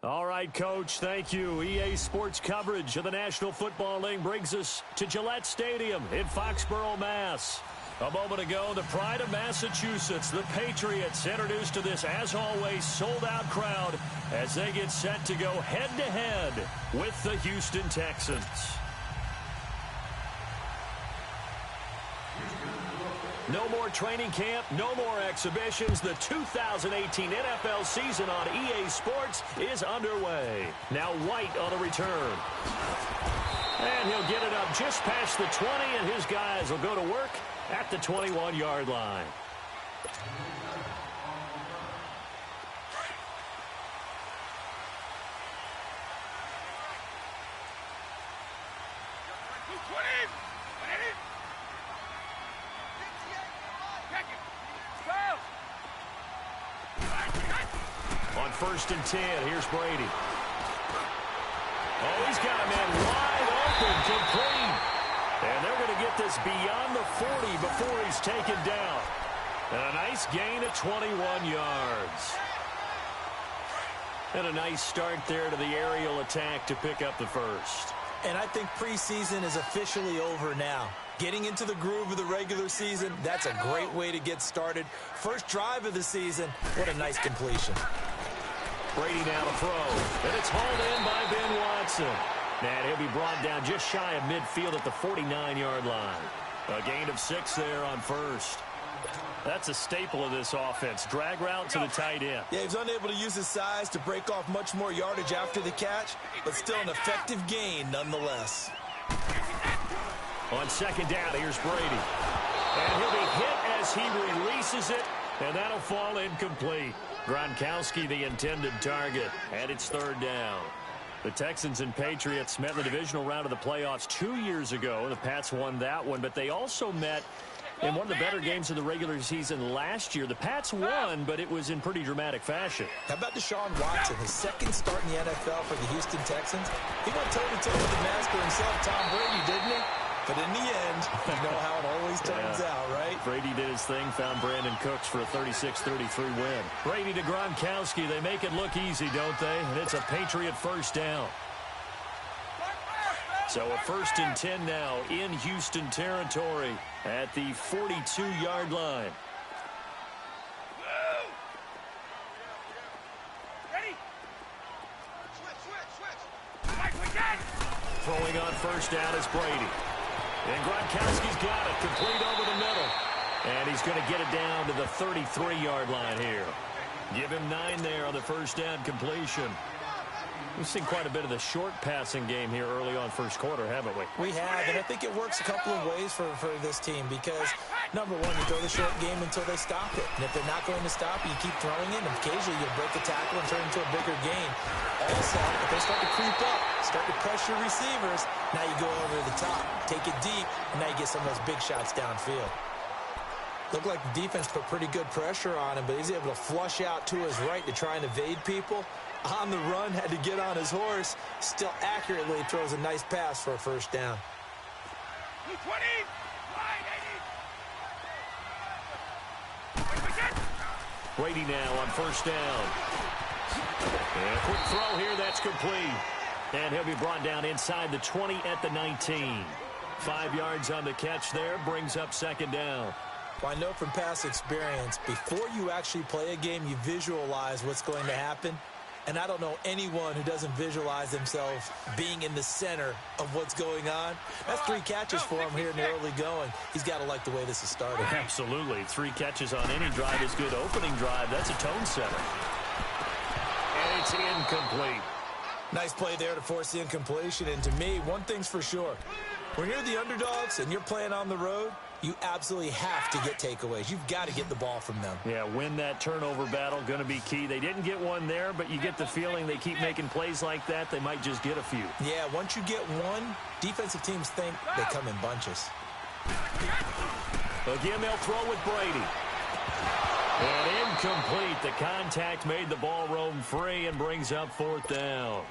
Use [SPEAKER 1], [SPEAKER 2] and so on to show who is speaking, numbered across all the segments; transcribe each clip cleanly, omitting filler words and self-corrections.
[SPEAKER 1] All right, Coach, thank you. EA Sports coverage of the National Football League brings us to Gillette Stadium in Foxborough, Mass. A moment ago, the pride of Massachusetts, the Patriots, introduced to this, as always, sold-out crowd as they get set to go head-to-head with the Houston Texans. No more training camp, no more exhibitions. The 2018 NFL season on EA Sports is underway. Now White on the return. And he'll get it up just past the 20, and his guys will go to work at the 21-yard line. On 1st and 10, here's Brady. Oh, he's got a man wide open, complete. And they're going to get this beyond the 40 before he's taken down. And a nice gain of 21 yards. And a nice start there to the aerial attack to pick up the first.
[SPEAKER 2] And I think preseason is officially over now. Getting into the groove of the regular season, that's a great way to get started. First drive of the season, what a nice completion.
[SPEAKER 1] Brady now to throw, and it's hauled in by Ben Watson. And he'll be brought down just shy of midfield at the 49-yard line. A gain of 6 there on first. That's a staple of this offense. Drag route to the tight end.
[SPEAKER 2] Yeah, he's unable to use his size to break off much more yardage after the catch, but still an effective gain nonetheless.
[SPEAKER 1] On 2nd down, here's Brady. And he'll be hit as he releases it, and that'll fall incomplete. Gronkowski, the intended target, and it's 3rd down. The Texans and Patriots met in the divisional round of the playoffs 2 years ago. The Pats won that one, but they also met in one of the better games of the regular season last year. The Pats won, but it was in pretty dramatic fashion.
[SPEAKER 2] How about Deshaun Watson, his 2nd start in the NFL for the Houston Texans? He went toe-to-toe with the master himself, Tom Brady, didn't he? But in the end, you know how it always turns out, right?
[SPEAKER 1] Brady did his thing, found Brandon Cooks for a 36-33 win. Brady to Gronkowski. They make it look easy, don't they? And it's a Patriot 1st down. So a 1st and 10 now in Houston territory at the 42-yard line. Throwing on 1st down is Brady. And Gronkowski's got it, complete over the middle. And he's going to get it down to the 33-yard line here. Give him 9 there on the 1st down completion. We've seen quite a bit of the short passing game here early on 1st quarter, haven't we?
[SPEAKER 2] We have, and I think it works a couple of ways for this team because, number one, you throw the short game until they stop it. And if they're not going to stop it, you keep throwing it, and occasionally you'll break the tackle and turn into a bigger gain. Also, if they start to creep up, start to pressure receivers, now you go over the top, take it deep, and now you get some of those big shots downfield. Looked like the defense put pretty good pressure on him, but he's able to flush out to his right to try and evade people. On the run, had to get on his horse. Still accurately throws a nice pass for a 1st down.
[SPEAKER 3] 220!
[SPEAKER 1] Brady now on 1st down. And a quick throw here, that's complete. And he'll be brought down inside the 20 at the 19. 5 yards on the catch there, brings up 2nd down.
[SPEAKER 2] Well, I know from past experience, before you actually play a game, you visualize what's going to happen. And I don't know anyone who doesn't visualize themselves being in the center of what's going on. That's 3 catches for him here in the early going. He's got to like the way this is started.
[SPEAKER 1] Absolutely. 3 catches on any drive is good. Opening drive, that's a tone setter. And it's incomplete.
[SPEAKER 2] Nice play there to force the incompletion. And to me, one thing's for sure. When you're the underdogs and you're playing on the road, you absolutely have to get takeaways. You've got to get the ball from them.
[SPEAKER 1] Yeah, win that turnover battle, going to be key. They didn't get one there, but you get the feeling they keep making plays like that, they might just get a few.
[SPEAKER 2] Yeah, once you get one, defensive teams think they come in bunches.
[SPEAKER 1] Again, they'll throw with Brady. And incomplete. The contact made the ball roam free and brings up 4th down.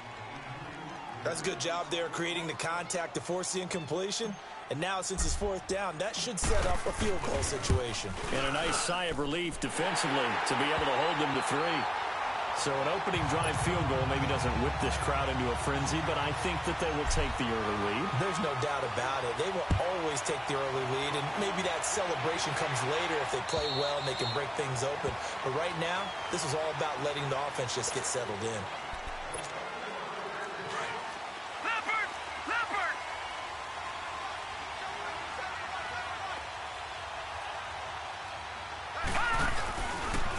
[SPEAKER 2] That's a good job there creating the contact to force the incompletion. And now, since it's 4th down, that should set up a field goal situation.
[SPEAKER 1] And a nice sigh of relief defensively to be able to hold them to 3. So an opening drive field goal maybe doesn't whip this crowd into a frenzy, but I think that they will take the early lead.
[SPEAKER 2] There's no doubt about it. They will always take the early lead, and maybe that celebration comes later if they play well and they can break things open. But right now, this is all about letting the offense just get settled in.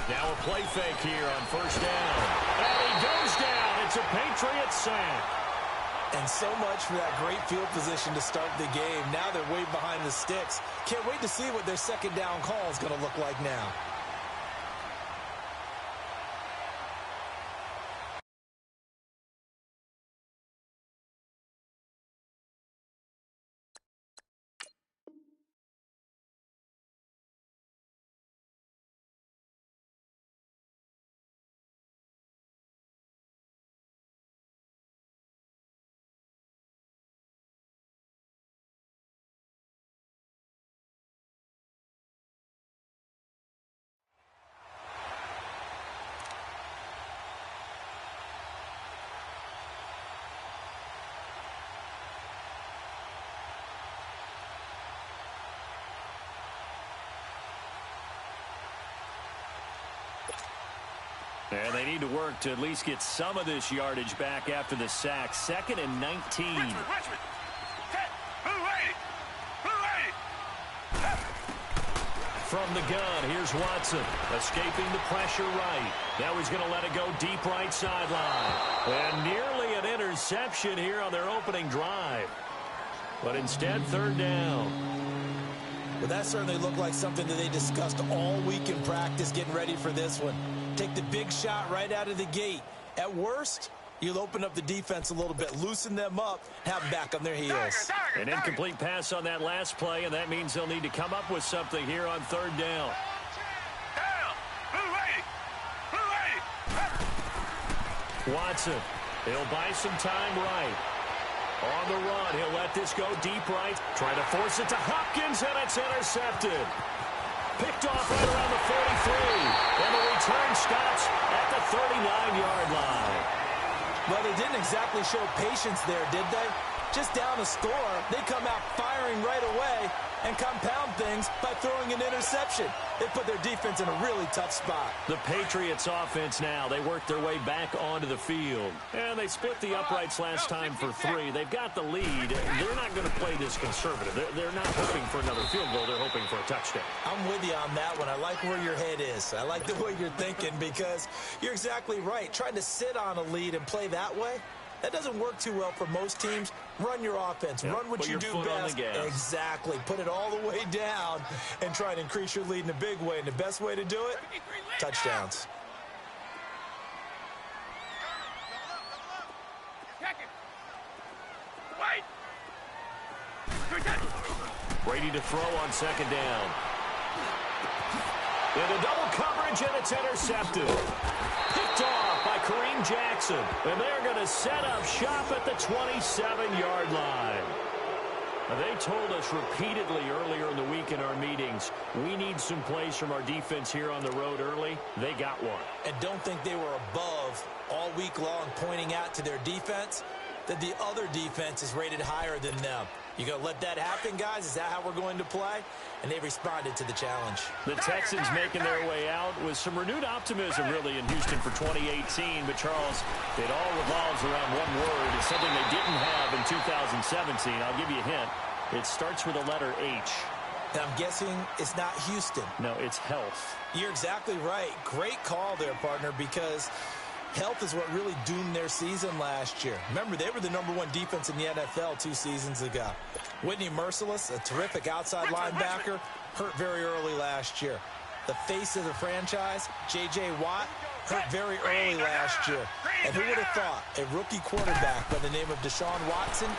[SPEAKER 1] Now a play fake here on first down. And he goes down. It's a Patriots sack.
[SPEAKER 2] And so much for that great field position to start the game. Now they're way behind the sticks. Can't wait to see what their second down call is going to look like now.
[SPEAKER 1] And they need to work to at least get some of this yardage back after the sack. 2nd and 19.
[SPEAKER 3] Richmond.
[SPEAKER 1] From the gun, here's Watson. Escaping the pressure right. Now he's going to let it go deep right sideline. And nearly an interception here on their opening drive. But instead, 3rd down.
[SPEAKER 2] Well, that certainly looked like something that they discussed all week in practice getting ready for this one. Take the big shot right out of the gate. At worst, you'll open up the defense a little bit, loosen them up, have them back on their heels.
[SPEAKER 1] An incomplete pass on that last play, and that means they'll need to come up with something here on 3rd down. Watson, he'll buy some time right. On the run, he'll let this go deep right. Try to force it to Hopkins, and it's intercepted. Picked off right around the 43. And the return stops at the 39-yard line.
[SPEAKER 2] Well, they didn't exactly show patience there, did they? Just down a score, they come out firing right away and compound things by throwing an interception. They put their defense in a really tough spot.
[SPEAKER 1] The Patriots offense now, they work their way back onto the field. And they split the uprights last time for 3. They've got the lead. They're not going to play this conservative. They're not hoping for another field goal. They're hoping for a touchdown.
[SPEAKER 2] I'm with you on that one. I like where your head is. I like the way you're thinking because you're exactly right. Trying to sit on a lead and play that way, that doesn't work too well for most teams. Run your offense.
[SPEAKER 1] Yep.
[SPEAKER 2] Run what
[SPEAKER 1] Put
[SPEAKER 2] you
[SPEAKER 1] your
[SPEAKER 2] do
[SPEAKER 1] foot on
[SPEAKER 2] best.
[SPEAKER 1] the gas.
[SPEAKER 2] Exactly. Put it all the way down and try and increase your lead in a big way. And the best way to do it, touchdowns.
[SPEAKER 1] Brady to throw on 2nd down. Into double coverage, and it's intercepted. Picked off by Kareem Jackson. And they're going to set up shop at the 27-yard line. They told us repeatedly earlier in the week in our meetings, we need some plays from our defense here on the road early. They got one.
[SPEAKER 2] And don't think they were above all week long pointing out to their defense that the other defense is rated higher than them. You going to let that happen, guys? Is that how we're going to play? And they responded to the challenge.
[SPEAKER 1] The Texans making their way out with some renewed optimism, really, in Houston for 2018. But, Charles, it all revolves around one word. It's something they didn't have in 2017. I'll give you a hint. It starts with the letter H.
[SPEAKER 2] And I'm guessing it's not Houston.
[SPEAKER 1] No, it's health.
[SPEAKER 2] You're exactly right. Great call there, partner, because health is what really doomed their season last year. Remember, they were the #1 defense in the NFL 2 seasons ago. Whitney Merciless, a terrific outside linebacker, hurt very early last year. The face of the franchise, J.J. Watt, hurt very early last year. And who would have thought a rookie quarterback by the name of Deshaun Watson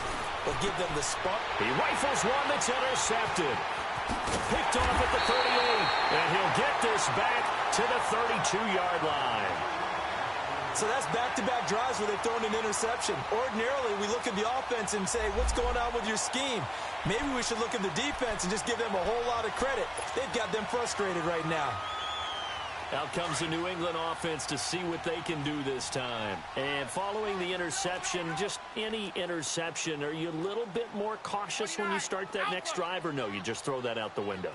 [SPEAKER 2] would give them the spunk?
[SPEAKER 1] He rifles one that's intercepted. Picked off at the 38, and he'll get this back to the 32-yard line.
[SPEAKER 2] So that's back-to-back drives where they've thrown an interception. Ordinarily, we look at the offense and say, what's going on with your scheme? Maybe we should look at the defense and just give them a whole lot of credit. They've got them frustrated right now.
[SPEAKER 1] Out comes the New England offense to see what they can do this time. And following the interception, just any interception, are you a little bit more cautious when you start that next drive, or no, you just throw that out the window?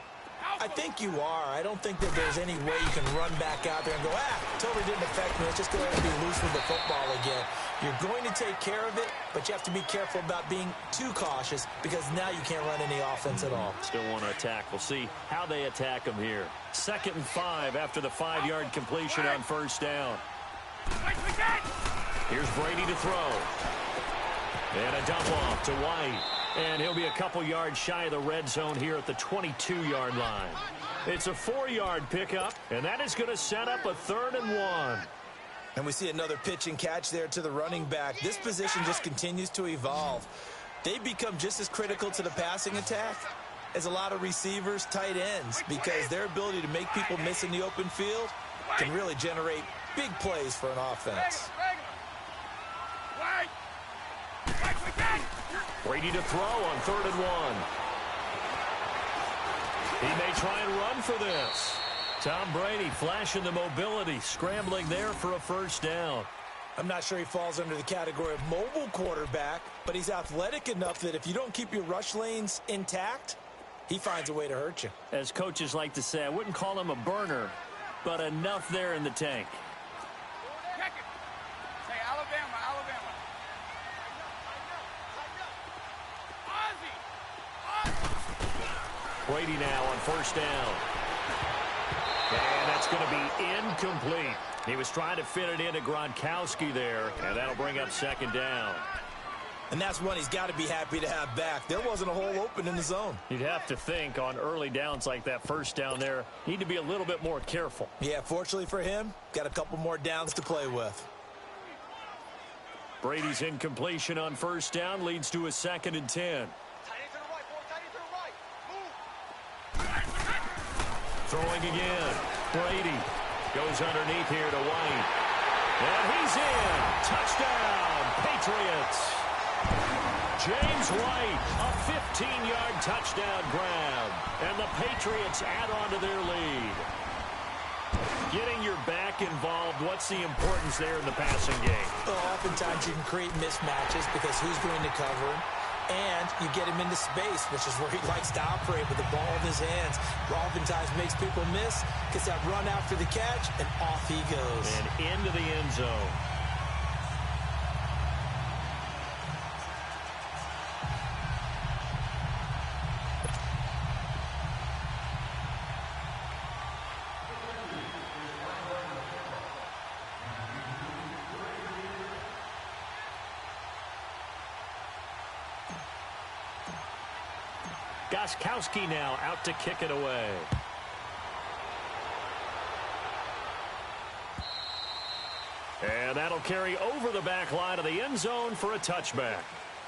[SPEAKER 2] I think you are. I don't think that there's any way you can run back out there and go, totally didn't affect me. Let's just go ahead and be loose with the football again. You're going to take care of it, but you have to be careful about being too cautious because now you can't run any offense at all.
[SPEAKER 1] Still want to attack. We'll see how they attack them here. 2nd and 5 after the 5-yard completion on first down. Here's Brady to throw. And a dump off to White. And he'll be a couple yards shy of the red zone here at the 22-yard line. It's a 4-yard pickup, and that is going to set up a 3rd and 1.
[SPEAKER 2] And we see another pitch and catch there to the running back. This position just continues to evolve. They become just as critical to the passing attack as a lot of receivers, tight ends, because their ability to make people miss in the open field can really generate big plays for an offense.
[SPEAKER 1] Brady to throw on 3rd and 1. He may try and run for this. Tom Brady flashing the mobility, scrambling there for a first down.
[SPEAKER 2] I'm not sure he falls under the category of mobile quarterback, but he's athletic enough that if you don't keep your rush lanes intact, he finds a way to hurt you.
[SPEAKER 1] As coaches like to say, I wouldn't call him a burner, but enough there in the tank.
[SPEAKER 3] Say Alabama, Alabama.
[SPEAKER 1] Brady now on first down. And that's going to be incomplete. He was trying to fit it into Gronkowski there, and that'll bring up 2nd down.
[SPEAKER 2] And that's one he's got to be happy to have back. There wasn't a hole open in the zone.
[SPEAKER 1] You'd have to think on early downs like that first down there, need to be a little bit more careful.
[SPEAKER 2] Yeah, fortunately for him, got a couple more downs to play with.
[SPEAKER 1] Brady's incompletion on first down leads to a 2nd and 10. Throwing again. Brady goes underneath here to White. And he's in. Touchdown, Patriots. James White, a 15-yard touchdown grab. And the Patriots add on to their lead. Getting your back involved, what's the importance there in the passing game?
[SPEAKER 2] Well, oftentimes you can create mismatches because who's going to cover him? And you get him into space, which is where he likes to operate with the ball in his hands. Oftentimes makes people miss, gets that run after the catch, and off he goes.
[SPEAKER 1] And into the end zone. Gostkowski now out to kick it away. And that'll carry over the back line of the end zone for a touchback.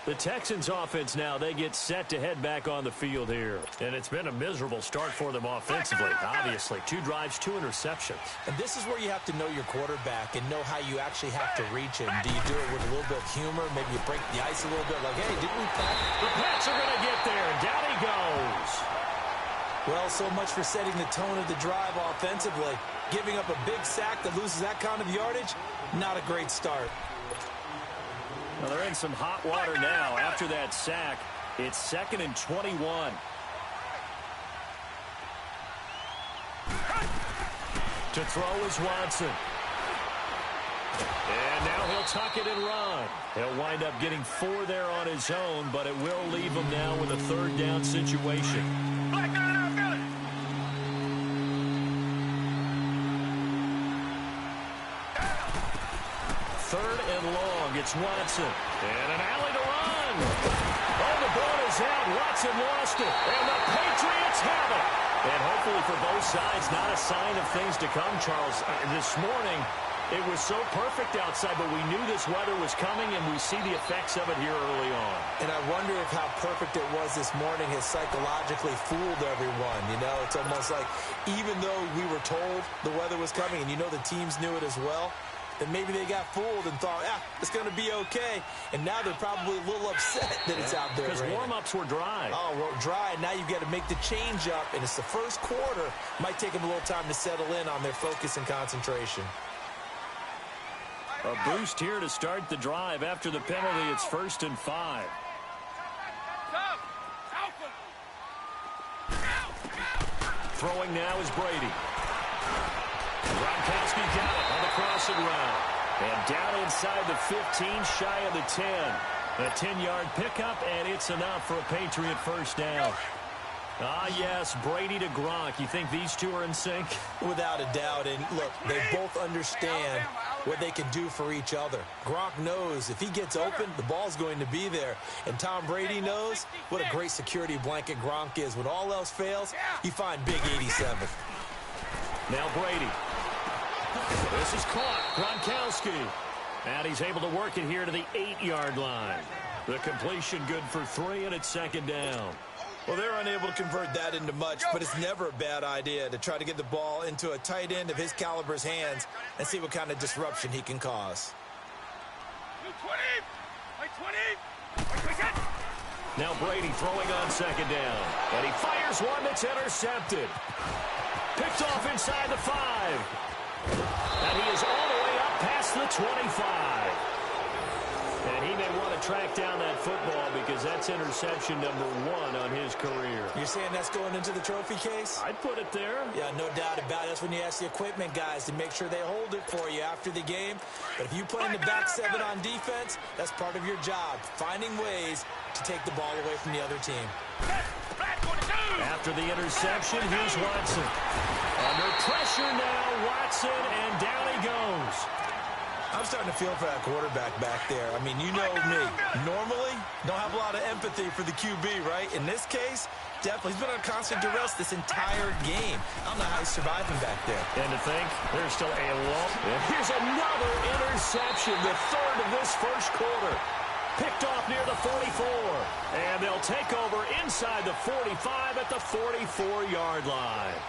[SPEAKER 1] The Texans offense now, they get set to head back on the field here. And it's been a miserable start for them offensively, obviously. 2 drives, 2 interceptions.
[SPEAKER 2] And this is where you have to know your quarterback and know how you actually have to reach him. Do you do it with a little bit of humor? Maybe you break the ice a little bit like, hey, didn't we pack?
[SPEAKER 1] The Pats are going to get there. Down he goes.
[SPEAKER 2] Well, so much for setting the tone of the drive offensively. Giving up a big sack that loses that kind of yardage, not a great start.
[SPEAKER 1] Well, they're in some hot water now after that sack. It's 2nd and 21. To throw is Watson. And now he'll tuck it and run. He'll wind up getting 4 there on his own, but it will leave him now with a 3rd down situation. 3rd and long. It's Watson. And an alley to run. Oh, the ball is out. Watson lost it. And the Patriots have it. And hopefully for both sides, not a sign of things to come, Charles. This morning, it was so perfect outside, but we knew this weather was coming, and we see the effects of it here early on.
[SPEAKER 2] And I wonder if how perfect it was this morning has psychologically fooled everyone. You know, it's almost like even though we were told the weather was coming, and you know the teams knew it as well, then maybe they got fooled and thought, it's going to be okay. And now they're probably a little upset that it's out there.
[SPEAKER 1] Because warm-ups were dry.
[SPEAKER 2] Oh, well, dry. Now you've got to make the change up, and it's the first quarter. Might take them a little time to settle in on their focus and concentration.
[SPEAKER 1] A boost here to start the drive. After the penalty, it's 1st and 5. Throwing now is Brady. Gronkowski got it on the crossing route. And down inside the 15, shy of the 10. A 10-yard pickup, and it's enough for a Patriot first down. Ah, yes, Brady to Gronk. You think these two are in sync?
[SPEAKER 2] Without a doubt. And, look, they both understand what they can do for each other. Gronk knows if he gets open, the ball's going to be there. And Tom Brady knows what a great security blanket Gronk is. When all else fails, you find Big 87.
[SPEAKER 1] Now Brady. This is caught. Gronkowski. And he's able to work it here to the 8-yard line. The completion good for 3, and it's 2nd down.
[SPEAKER 2] Well, they're unable to convert that into much, but it's never a bad idea to try to get the ball into a tight end of his caliber's hands and see what kind of disruption he can cause.
[SPEAKER 1] Now Brady throwing on 2nd down. And he fires one that's intercepted. Picked off inside the 5. And he is all the way up past the 25. And he may want to track down that football because that's interception number 1 on his career.
[SPEAKER 2] You're saying that's going into the trophy case?
[SPEAKER 1] I'd put it there.
[SPEAKER 2] Yeah, no doubt about it. That's when you ask the equipment guys to make sure they hold it for you after the game. But if you play in the back 7 on defense, that's part of your job, finding ways to take the ball away from the other team.
[SPEAKER 1] After the interception, here's Watson. Under pressure now, Watson, and down he goes.
[SPEAKER 2] I'm starting to feel for that quarterback back there. I mean, you know me. Normally, don't have a lot of empathy for the QB, right? In this case, definitely. He's been under constant duress this entire game. I don't know how he's surviving back there.
[SPEAKER 1] And to think, there's still a long... And here's another interception, the 3rd of this first quarter. Picked off near the 44. And they'll take over inside the 45 at the 44-yard line.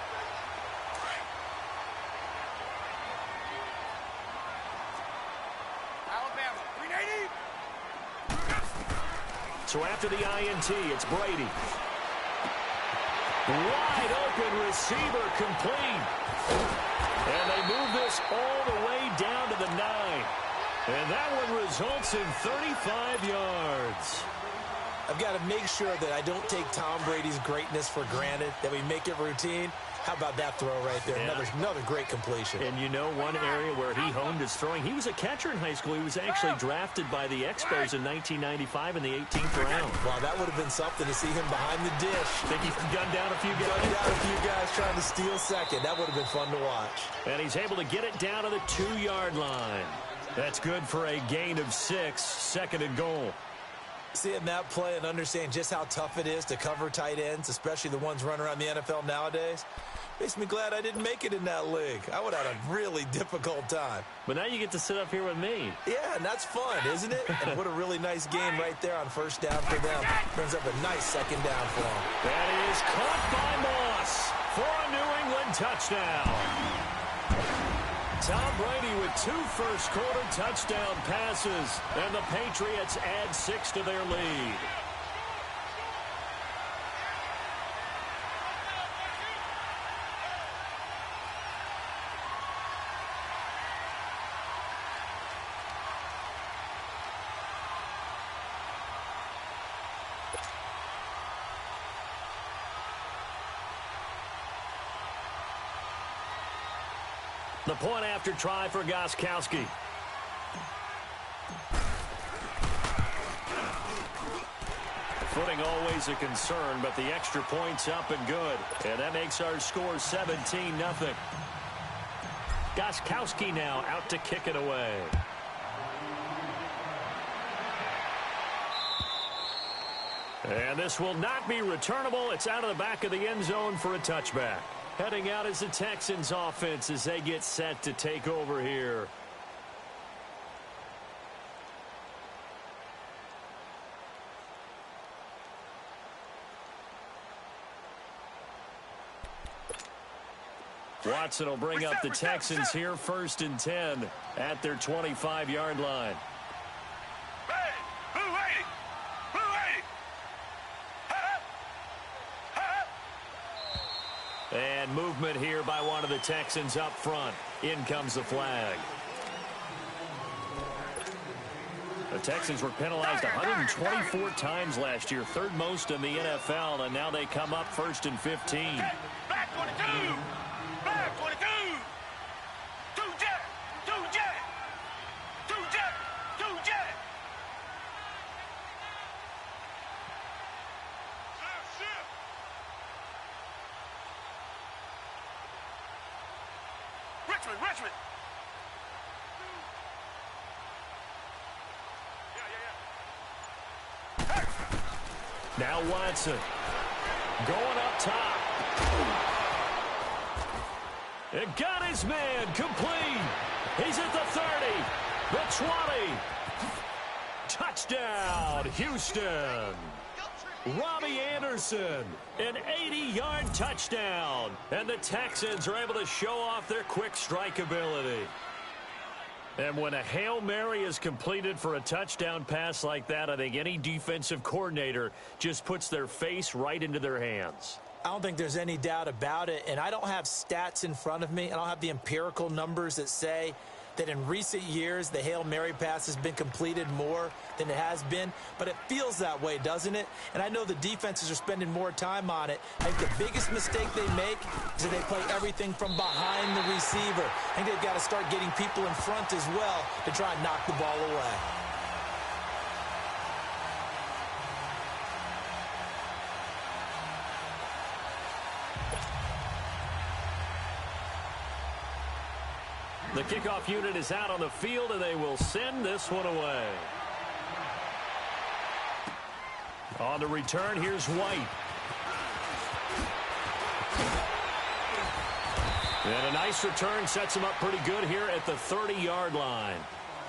[SPEAKER 1] So after the INT, it's Brady. Wide open receiver complete. And they move this all the way down to the 9. And that one results in 35 yards.
[SPEAKER 2] I've got to make sure that I don't take Tom Brady's greatness for granted, that we make it routine. How about that throw right there?
[SPEAKER 1] Yeah.
[SPEAKER 2] Another great completion.
[SPEAKER 1] And you know one area where he honed his throwing? He was a catcher in high school. He was actually drafted by the Expos in 1995 in the 18th round.
[SPEAKER 2] Wow, that would have been something to see him behind the dish.
[SPEAKER 1] Think he gunned down a few guys?
[SPEAKER 2] Gunned down a few guys trying to steal second. That would have been fun to watch.
[SPEAKER 1] And he's able to get it down to the 2-yard line. That's good for a gain of 6, 2nd and goal.
[SPEAKER 2] Seeing that play and understanding just how tough it is to cover tight ends, especially the ones running around the NFL nowadays, makes me glad I didn't make it in that league. I would have had a really difficult time.
[SPEAKER 1] But now you get to sit up here with me.
[SPEAKER 2] Yeah, and that's fun, isn't it? And what a really nice game right there on first down for them. Brings up a nice 2nd down for them.
[SPEAKER 1] That is caught by Moss for a New England touchdown. Tom Brady with 2 first-quarter touchdown passes, and the Patriots add 6 to their lead. The point after try for Gronkowski. Footing always a concern, but the extra point's up and good. And that makes our score 17-0. Gronkowski now out to kick it away. And this will not be returnable. It's out of the back of the end zone for a touchback. Heading out is the Texans offense as they get set to take over here. Watson will bring up the Texans here, 1st and 10 at their 25-yard line. And movement here by one of the Texans up front. In comes the flag. The Texans were penalized 124 times last year, 3rd most in the NFL, and now they come up 1st and 15.
[SPEAKER 3] Back 22! Back 22! 2 jet! 2 jet! 2 jet! 2 jet! Richmond!
[SPEAKER 1] Now Watson going up top. It got his man complete. He's at the 30, the 20. Touchdown, Houston. Robbie Anderson, an 80-yard touchdown. And the Texans are able to show off their quick strike ability. And when a Hail Mary is completed for a touchdown pass like that, I think any defensive coordinator just puts their face right into their hands.
[SPEAKER 2] I don't think there's any doubt about it, and I don't have stats in front of me. I don't have the empirical numbers that say that in recent years the Hail Mary pass has been completed more than it has been, but it feels that way, doesn't it? And I know the defenses are spending more time on it. I think the biggest mistake they make is that they play everything from behind the receiver. I think they've got to start getting people in front as well to try and knock the ball away.
[SPEAKER 1] The kickoff unit is out on the field, and they will send this one away. On the return, here's White. And a nice return sets him up pretty good here at the 30-yard line.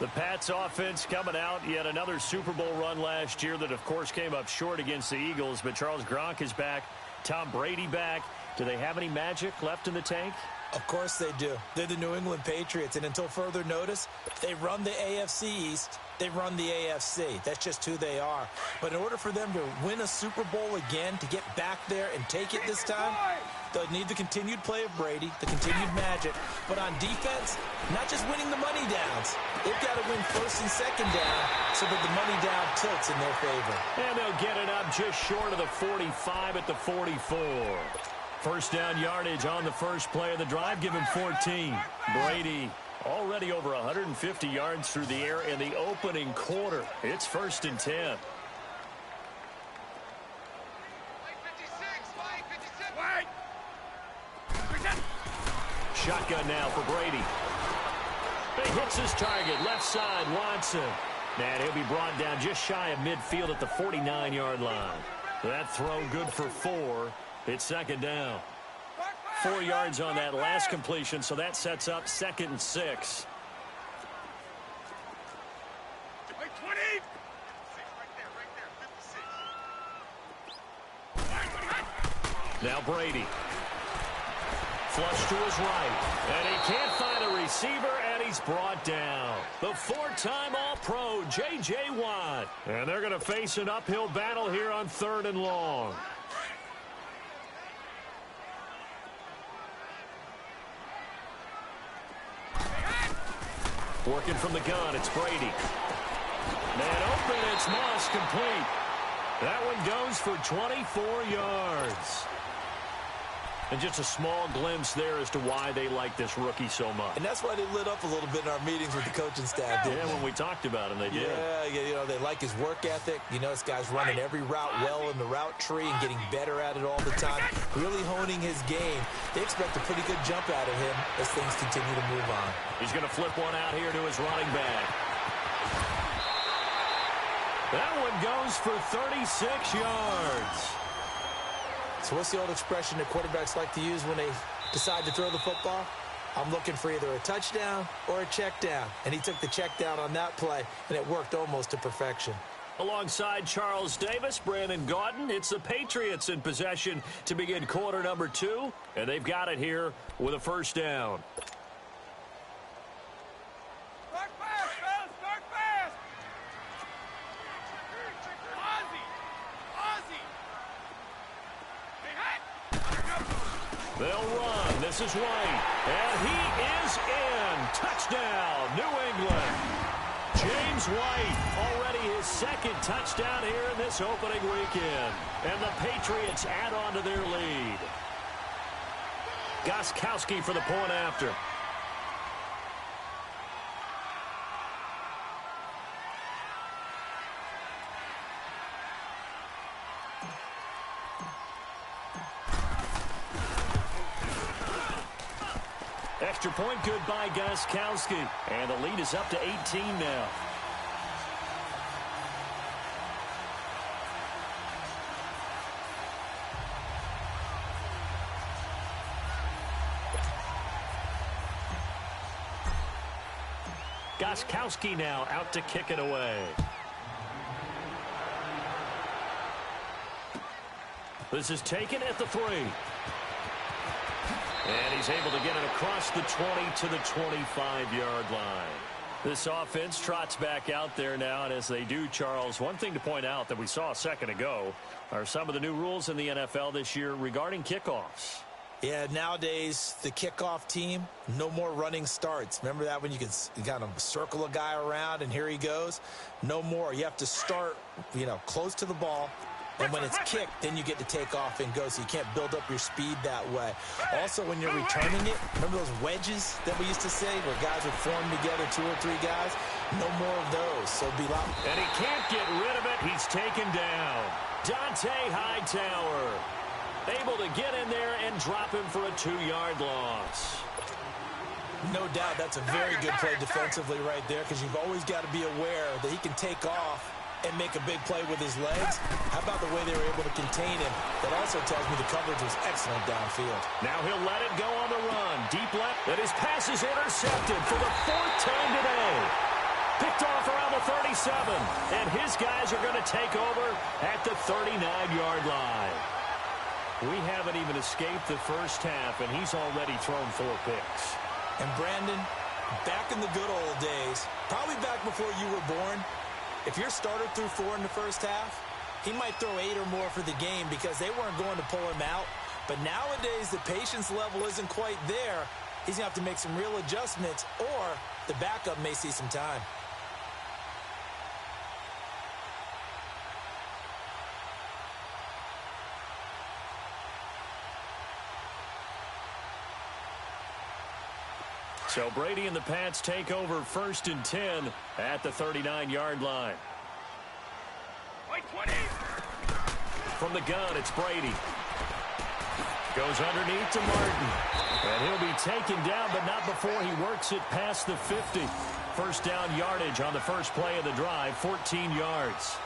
[SPEAKER 1] The Pats offense coming out, yet another Super Bowl run last year that, of course, came up short against the Eagles. But Charles Gronk is back. Tom Brady back. Do they have any magic left in the tank?
[SPEAKER 2] Of course they do. They're the New England Patriots, and until further notice, they run the AFC East, they run the AFC. That's just who they are. But in order for them to win a Super Bowl again, to get back there and take it this time, they'll need the continued play of Brady, the continued magic. But on defense, not just winning the money downs. They've got to win 1st and 2nd down so that the money down tilts in their favor.
[SPEAKER 1] And they'll get it up just short of the 45 at the 44. First down yardage on the first play of the drive. Give him 14. Brady already over 150 yards through the air in the opening quarter. It's 1st and 10. Shotgun now for Brady. He hits his target. Left side, Watson. And he'll be brought down just shy of midfield at the 49-yard line. That throw good for 4. It's 2nd down. 4 yards on that last completion, so that sets up 2nd and 6. Now Brady. Flush to his right. And he can't find a receiver, and he's brought down. The 4-time All-Pro, J.J. Watt. And they're going to face an uphill battle here on 3rd and long. Working from the gun, it's Brady. Man open, it's Moss, complete. That one goes for 24 yards. And just a small glimpse there as to why they like this rookie so much.
[SPEAKER 2] And that's why they lit up a little bit in our meetings with the coaching staff, didn't they?
[SPEAKER 1] When we talked about him, they did.
[SPEAKER 2] Yeah, you know, they like his work ethic. You know, this guy's running every route well in the route tree and getting better at it all the time, really honing his game. They expect a pretty good jump out of him as things continue to move on.
[SPEAKER 1] He's going to flip one out here to his running back. That one goes for 36 yards.
[SPEAKER 2] So what's the old expression that quarterbacks like to use when they decide to throw the football? I'm looking for either a touchdown or a check down. And he took the check down on that play, and it worked almost to perfection.
[SPEAKER 1] Alongside Charles Davis, Brandon Gaudin, it's the Patriots in possession to begin quarter number 2, and they've got it here with a first down.
[SPEAKER 3] Start fast, fellas. Start fast. Ozzie. Hey,
[SPEAKER 1] They'll run. This is White, and he is in. Touchdown, New England. James White, already his second touchdown here in this opening weekend. And the Patriots add on to their lead. Gostkowski for the point after. Extra point good by Gostkowski. And the lead is up to 18 now. Gostkowski now out to kick it away. This is taken at the 3. And he's able to get it across the 20 to the 25-yard line. This offense trots back out there now, and as they do, Charles, one thing to point out that we saw a second ago are some of the new rules in the NFL this year regarding kickoffs.
[SPEAKER 2] Yeah, nowadays, the kickoff team, no more running starts. Remember that when you could kind of circle a guy around and here he goes? No more. You have to start, close to the ball. And when it's kicked, then you get to take off and go, so you can't build up your speed that way. Also, when you're returning it, remember those wedges that we used to say where guys would form together, 2 or 3 guys? No more of those, so be loud.
[SPEAKER 1] And he can't get rid of it. He's taken down. Dante Hightower able to get in there and drop him for a 2-yard loss.
[SPEAKER 2] No doubt that's a very good play defensively right there, because you've always got to be aware that he can take off and make a big play with his legs. How about the way they were able to contain him? That also tells me the coverage was excellent downfield.
[SPEAKER 1] Now he'll let it go on the run. Deep left, and his pass is intercepted for the 4th time today. Picked off around the 37, and his guys are going to take over at the 39-yard line. We haven't even escaped the first half, and he's already thrown 4 picks.
[SPEAKER 2] And Brandon, back in the good old days, probably back before you were born, if your starter threw 4 in the first half, he might throw 8 or more for the game because they weren't going to pull him out. But nowadays, the patience level isn't quite there. He's going to have to make some real adjustments, or the backup may see some time.
[SPEAKER 1] So Brady and the Pats take over 1st and 10 at the 39-yard line. From the gun, it's Brady. Goes underneath to Martin. And he'll be taken down, but not before he works it past the 50. First down yardage on the first play of the drive, 14 yards.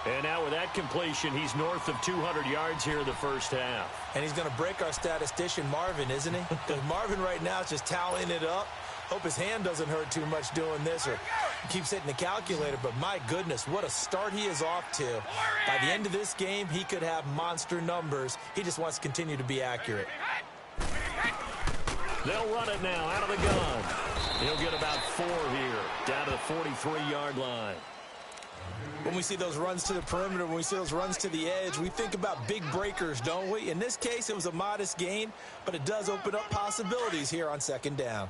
[SPEAKER 1] And now with that completion, he's north of 200 yards here in the first half.
[SPEAKER 2] And he's going to break our statistician, Marvin, isn't he? Because Marvin right now is just tallying it up. Hope his hand doesn't hurt too much doing this or keeps hitting the calculator. But my goodness, what a start he is off to. By the end of this game, he could have monster numbers. He just wants to continue to be accurate.
[SPEAKER 1] They'll run it now out of the gun. He'll get about 4 here, down to the 43-yard line.
[SPEAKER 2] When we see those runs to the perimeter, when we see those runs to the edge, we think about big breakers, don't we? In this case, it was a modest gain, but it does open up possibilities here on 2nd down.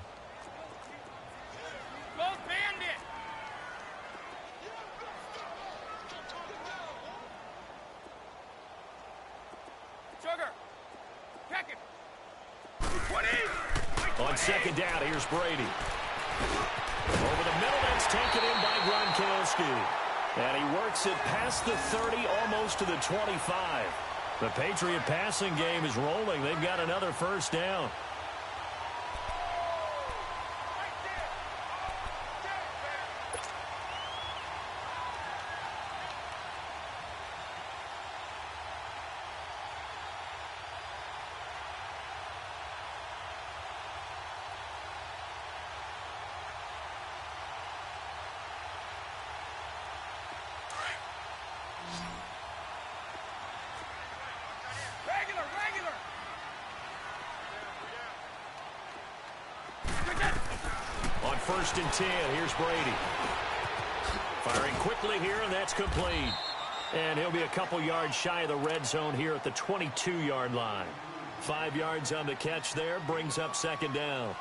[SPEAKER 3] Go Bandit! Sugar! Check it! 20!
[SPEAKER 1] On 2nd down, here's Brady. Over the middle, that's taken in by Gronkowski. And he works it past the 30, almost to the 25. The Patriot passing game is rolling. They've got another first down. first and 10. Here's Brady. Firing quickly here, and that's complete. And he'll be a couple yards shy of the red zone here at the 22-yard line. 5 yards on the catch there, brings up second down.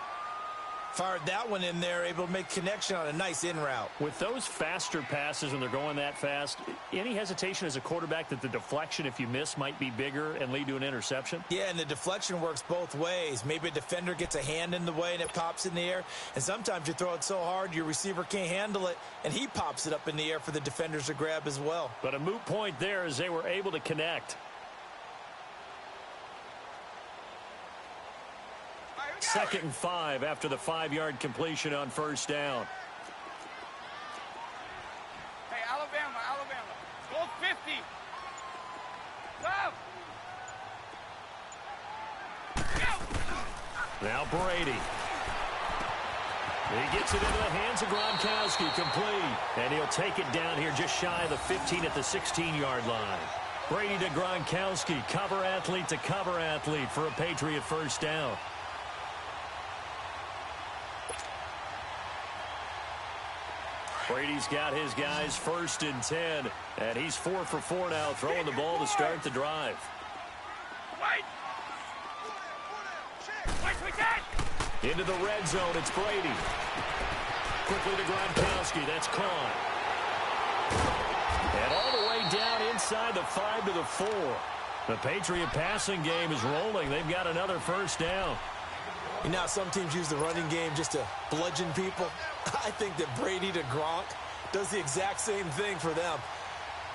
[SPEAKER 2] Fired that one in there, able to make connection on a nice in route.
[SPEAKER 1] With those faster passes when they're going that fast, any hesitation as a quarterback that the deflection, if you miss, might be bigger and lead to an interception?
[SPEAKER 2] Yeah, and the deflection works both ways. Maybe a defender gets a hand in the way and it pops in the air. And sometimes you throw it so hard your receiver can't handle it, and he pops it up in the air for the defenders to grab as well.
[SPEAKER 1] But a moot point there as they were able to connect. Second and 5 after the 5-yard completion on first down.
[SPEAKER 3] Hey, Alabama. Goal 50. Go.
[SPEAKER 1] Now Brady. He gets it into the hands of Gronkowski, complete. And he'll take it down here just shy of the 15 at the 16-yard line. Brady to Gronkowski, cover athlete to cover athlete for a Patriot first down. Brady's got his guys first and 10, and he's 4 for 4 now, throwing the ball to start the drive.
[SPEAKER 3] Wait,
[SPEAKER 1] Into the red zone, it's Brady. Quickly to Gronkowski, that's caught. And all the way down inside the 5 to the 4. The Patriot passing game is rolling. They've got another first down.
[SPEAKER 2] You know, some teams use the running game just to bludgeon people. I think that Brady to Gronk does the exact same thing for them.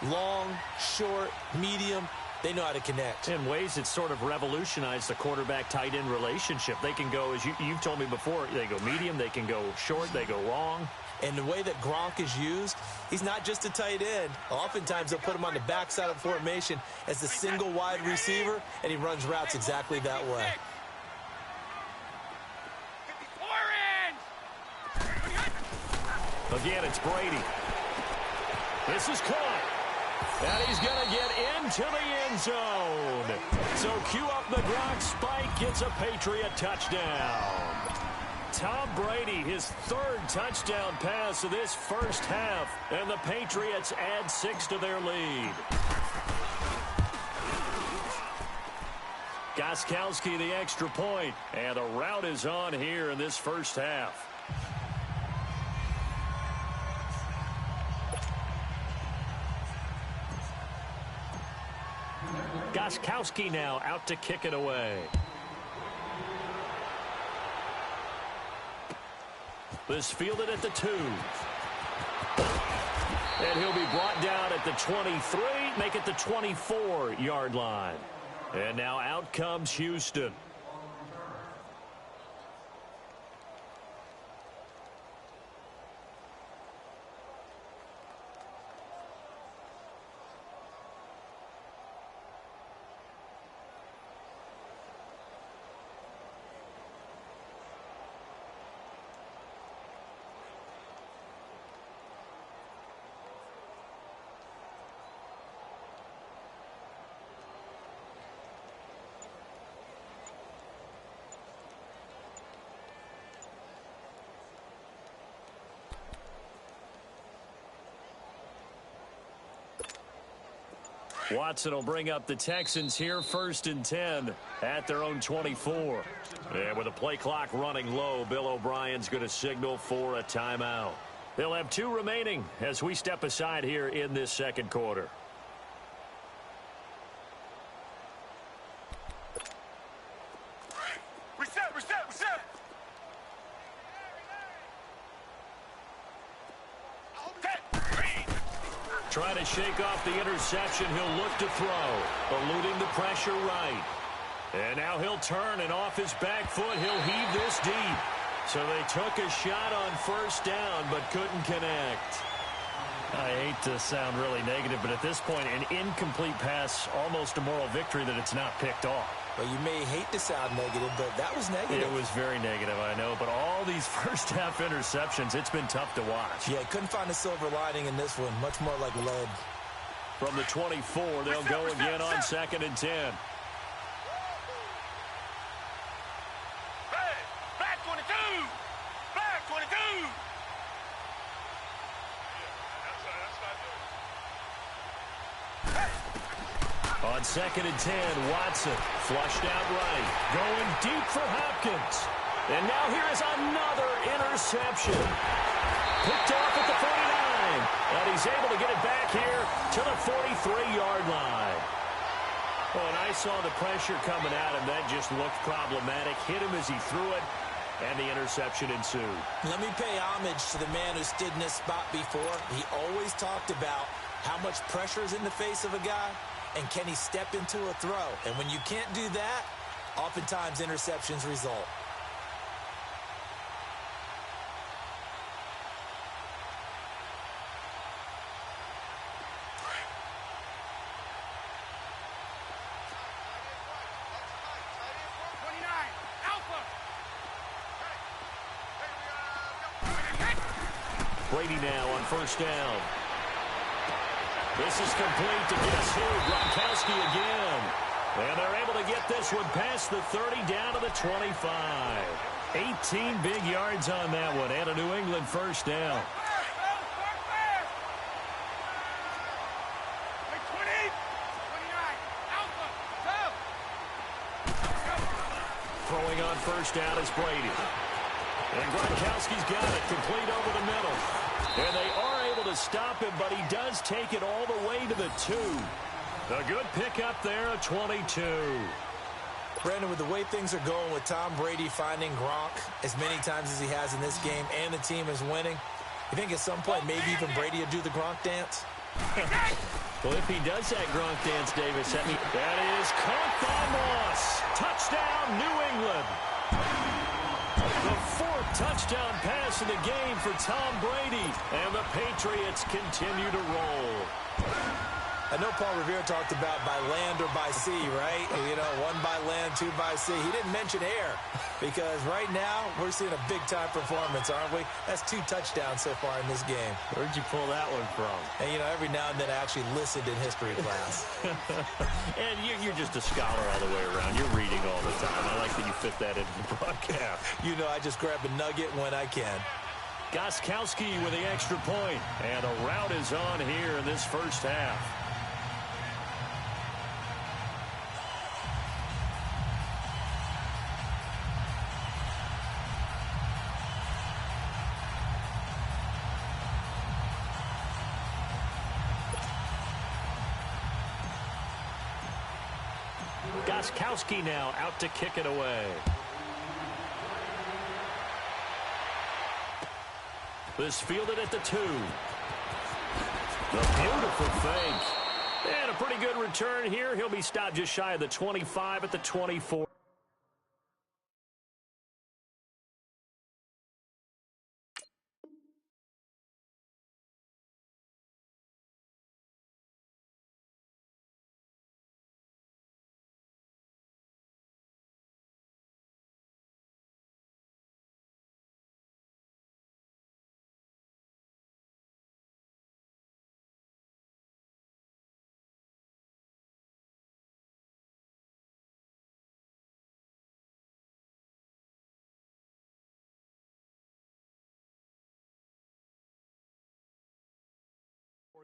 [SPEAKER 2] Long, short, medium, they know how to connect.
[SPEAKER 1] In ways it's sort of revolutionized the quarterback-tight end relationship. They can go, as you've told me before, they go medium, they can go short, they go long.
[SPEAKER 2] And the way that Gronk is used, he's not just a tight end. Oftentimes they'll put him on the backside of formation as the single wide receiver, and he runs routes exactly that way.
[SPEAKER 1] Again, it's Brady. This is caught. And he's going to get into the end zone. So cue up the Gronk spike, gets a Patriot touchdown. Tom Brady, his 3rd touchdown pass of this first half. And the Patriots add 6 to their lead. Gronkowski the extra point. And the route is on here in this first half. Gronkowski now out to kick it away. This fielded at the 2. And he'll be brought down at the 23, make it the 24-yard line. And now out comes Houston. Watson will bring up the Texans here, first and 10 at their own 24. And with the play clock running low, Bill O'Brien's going to signal for a timeout. They'll have 2 remaining as we step aside here in this second quarter.
[SPEAKER 3] Reset.
[SPEAKER 1] Trying to shake off the interception. He'll look to throw. Eluding the pressure right. And now he'll turn, and off his back foot, he'll heave this deep. So they took a shot on first down, but couldn't connect. I hate to sound really negative, but at this point, an incomplete pass, almost a moral victory that it's not picked off.
[SPEAKER 2] Well, you may hate to sound negative, but that was negative.
[SPEAKER 1] It was very negative, I know. But all these first-half interceptions, it's been tough to watch.
[SPEAKER 2] Yeah, couldn't find a silver lining in this one. Much more like lead.
[SPEAKER 1] From the 24, they'll go again on second and 10.
[SPEAKER 3] Hey, back 22! Back 22!
[SPEAKER 1] On 2nd and 10, Watson flushed out right. Going deep for Hopkins. And now here is another interception. Picked off at the 49. And he's able to get it back here to the 43-yard line. Oh, and I saw the pressure coming at him. That just looked problematic. Hit him as he threw it. And the interception ensued.
[SPEAKER 2] Let me pay homage to the man who stood in this spot before. He always talked about how much pressure is in the face of a guy. And can he step into a throw? And when you can't do that, oftentimes interceptions result.
[SPEAKER 1] Brady now on 1st down. This is complete to guess who? Gronkowski again. And they're able to get this one past the 30 down to the 25. 18 big yards on that one and a New England 1st down. Throwing on 1st down is Brady. And Gronkowski's got it complete over the middle. And they are able to stop him, but he does take it all the way to the 2. A good pickup there, a 22.
[SPEAKER 2] Brandon, with the way things are going with Tom Brady finding Gronk as many times as he has in this game and the team is winning, you think at some point maybe even Brady will do the Gronk dance?
[SPEAKER 1] Well, if he does that Gronk dance, Davis, that is caught by Moss. Touchdown, New England. The 4th touchdown pass of the game for Tom Brady. And the Patriots continue to roll.
[SPEAKER 2] I know Paul Revere talked about by land or by sea, right? You know, 1 by land, 2 by sea. He didn't mention air because right now we're seeing a big-time performance, aren't we? That's 2 touchdowns so far in this game.
[SPEAKER 1] Where'd you pull that one from?
[SPEAKER 2] And, you know, every now and then I actually listened in history class.
[SPEAKER 1] And you're just a scholar all the way around. You're reading all the time. I like that you fit that into the broadcast.
[SPEAKER 2] You know, I just grab a nugget when I can.
[SPEAKER 1] Gronkowski with the extra point. And a rout is on here in this 1st half. Gronkowski now out to kick it away. This fielded at the 2. A beautiful fake. And a pretty good return here. He'll be stopped just shy of the 25 at the 24.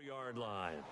[SPEAKER 1] Yard line.